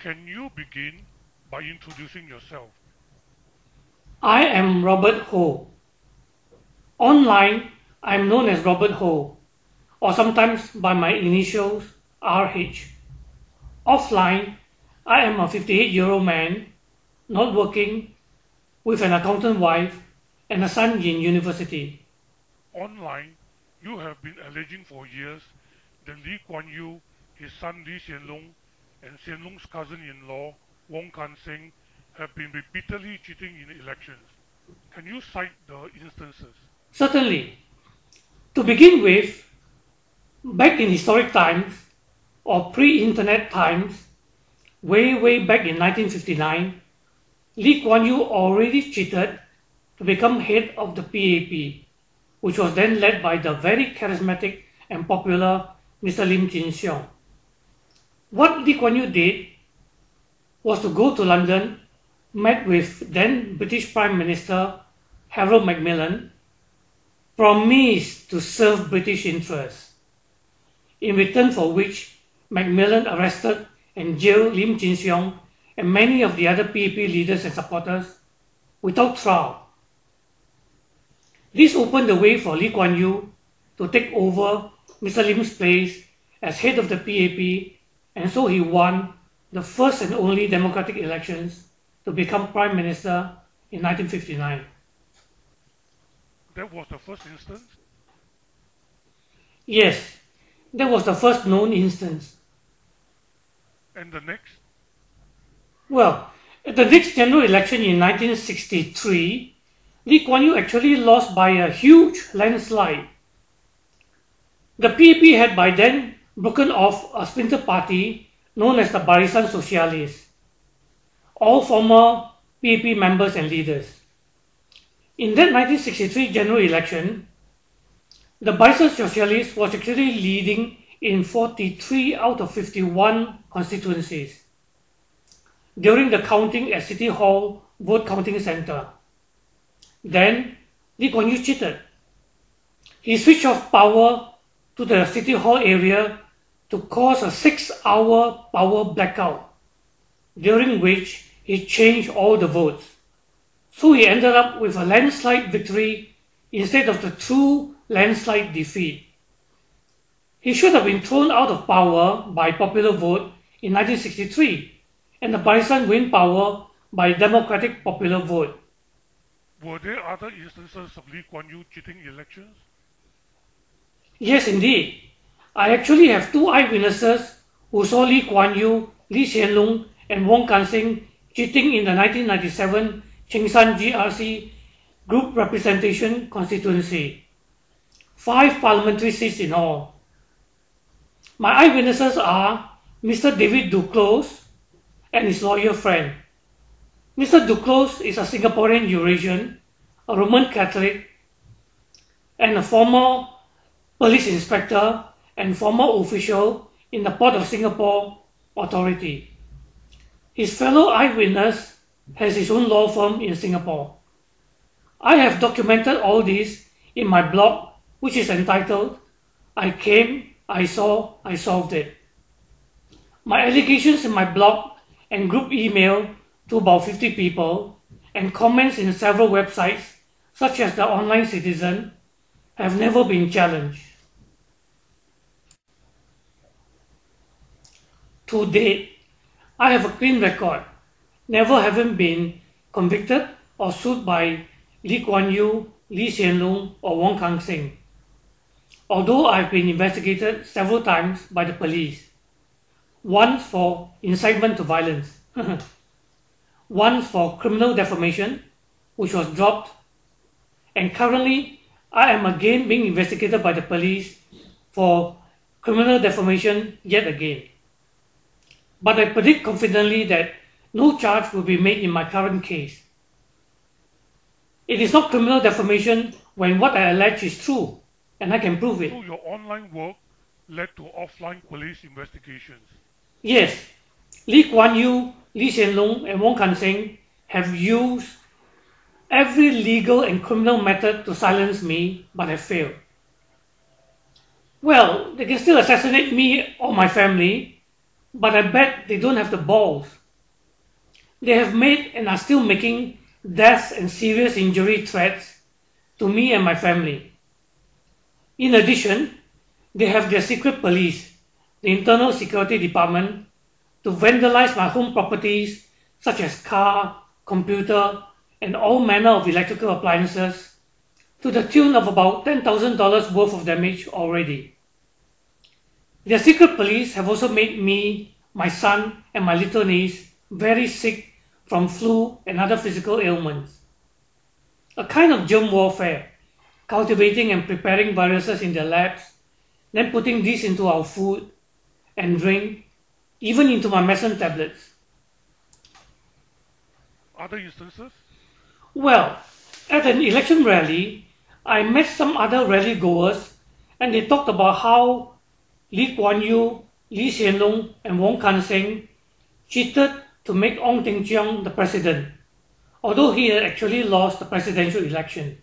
Can you begin by introducing yourself? I am Robert Ho. Online, I am known as Robert Ho, or sometimes by my initials RH. Offline, I am a 58-year-old man, not working, with an accountant wife and a son in university. Online, you have been alleging for years that Lee Kuan Yew, his son LEE Hsien Loong, and Hsien Loong's cousin-in-law Wong Kan Seng have been repeatedly cheating in elections. Can you cite the instances? Certainly. To begin with, back in historic times, or pre-internet times, way back in 1959, Lee Kuan Yew already cheated to become head of the PAP, which was then led by the very charismatic and popular Mr. Lim Chin Siong. What Lee Kuan Yew did was to go to London, met with then British Prime Minister Harold Macmillan, promised to serve British interests, in return for which Macmillan arrested and jailed Lim Chin Siong and many of the other PAP leaders and supporters without trial. This opened the way for Lee Kuan Yew to take over Mr. Lim's place as head of the PAP, and so he won the first and only democratic elections to become Prime Minister in 1959. That was the first instance? Yes, that was the first known instance. And the next? Well, at the next general election in 1963, Lee Kuan Yew actually lost by a huge landslide. The PAP had by then broken off a splinter party known as the Barisan Sosialis, all former PAP members and leaders. In that 1963 general election, the Barisan Sosialis was actually leading in 43 out of 51 constituencies during the counting at City Hall Vote Counting Centre. Then, Lee Kuan Yew cheated. He switched off power to the City Hall area to cause a 6-hour power blackout, during which he changed all the votes. So he ended up with a landslide victory instead of the true landslide defeat. He should have been thrown out of power by popular vote in 1963, and the Barisan win power by democratic popular vote. Were there other instances of Lee Kuan Yew cheating elections? Yes, indeed. I actually have 2 eyewitnesses who saw Lee Kuan Yew, LEE Hsien Loong, and Wong Kan Seng cheating in the 1997 Chengshan GRC Group Representation Constituency. 5 parliamentary seats in all. My eyewitnesses are Mr. David Duclos and his lawyer friend. Mr. Duclos is a Singaporean Eurasian, a Roman Catholic, and a former police inspector and former official in the Port of Singapore Authority. His fellow eyewitness has his own law firm in Singapore. I have documented all this in my blog, which is entitled, I Came, I Saw, I Solved It. My allegations in my blog and group email to about 50 people and comments in several websites, such as the Online Citizen, have never been challenged. To date, I have a clean record, never having been convicted or sued by Lee Kuan Yew, LEE Hsien Loong, or Wong Kan Seng. Although I have been investigated several times by the police, once for incitement to violence, once for criminal defamation, which was dropped, and currently I am again being investigated by the police for criminal defamation yet again. But I predict confidently that no charge will be made in my current case. It is not criminal defamation when what I allege is true, and I can prove it. So your online work led to offline police investigations? Yes, Lee Kuan Yew, LEE Hsien Loong, and Wong Kan Seng have used every legal and criminal method to silence me, but have failed. Well, they can still assassinate me or my family, but I bet they don't have the balls. They have made and are still making death and serious injury threats to me and my family. In addition, they have their secret police, the Internal Security Department, to vandalize my home properties such as car, computer, and all manner of electrical appliances to the tune of about $10,000 worth of damage already. Their secret police have also made me, my son, and my little niece very sick from flu and other physical ailments. A kind of germ warfare, cultivating and preparing viruses in their labs, then putting these into our food and drink, even into my medicine tablets. Other instances? Well, at an election rally, I met some other rally goers and they talked about how Lee Kuan Yew, LEE Hsien Loong and Wong Kan Seng cheated to make Ong Teng Cheong the president, although he had actually lost the presidential election.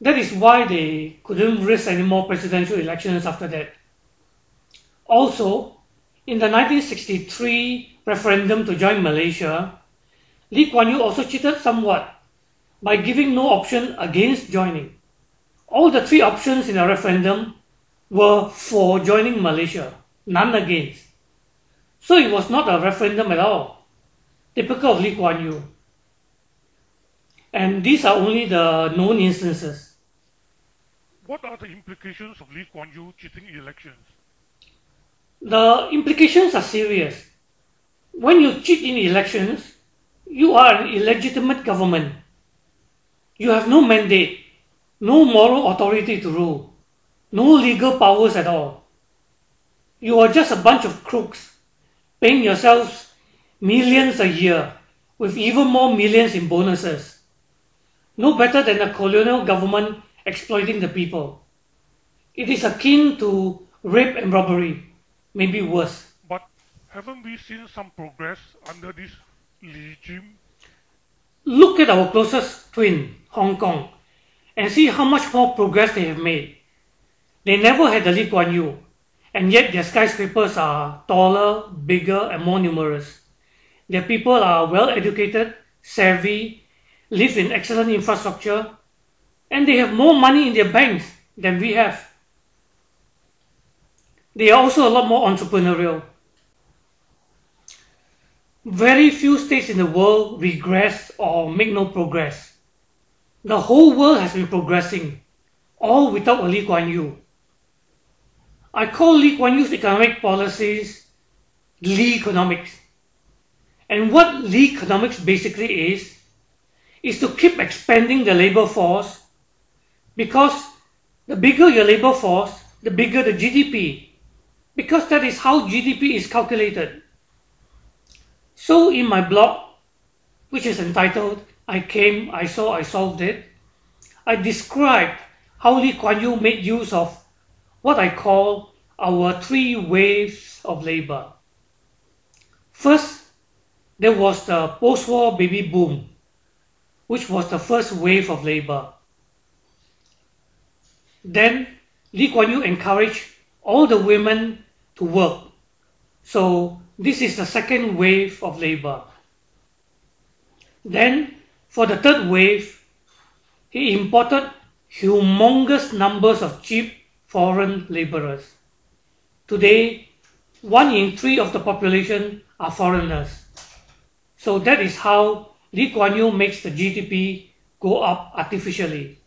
That is why they couldn't risk any more presidential elections after that. Also, in the 1963 referendum to join Malaysia, Lee Kuan Yew also cheated somewhat by giving no option against joining. All the three options in the referendum were for joining Malaysia, none against. So it was not a referendum at all, typical of Lee Kuan Yew. And these are only the known instances. What are the implications of Lee Kuan Yew cheating elections? The implications are serious. When you cheat in elections, you are an illegitimate government. You have no mandate, no moral authority to rule, no legal powers at all. You are just a bunch of crooks, paying yourselves millions a year, with even more millions in bonuses. No better than a colonial government exploiting the people. It is akin to rape and robbery, maybe worse. But haven't we seen some progress under this regime? Look at our closest twin, Hong Kong, and see how much more progress they have made. They never had the Lee Kuan Yew, and yet their skyscrapers are taller, bigger, and more numerous. Their people are well educated, savvy, live in excellent infrastructure, and they have more money in their banks than we have. They are also a lot more entrepreneurial. Very few states in the world regress or make no progress. The whole world has been progressing, all without a Lee Kuan Yew. I call Lee Kuan Yew's economic policies Lee economics. And what Lee economics basically is to keep expanding the labor force, because the bigger your labor force, the bigger the GDP, because that is how GDP is calculated. So in my blog, which is entitled I Came, I Saw, I Solved It, I described how Lee Kuan Yew made use of what I call our three waves of labor. First, there was the post-war baby boom, which was the first wave of labor. Then Lee Kuan Yew encouraged all the women to work. So this is the second wave of labor. Then for the third wave, he imported humongous numbers of cheap foreign laborers. Today, 1 in 3 of the population are foreigners. So that is how Lee Kuan Yew makes the GDP go up artificially.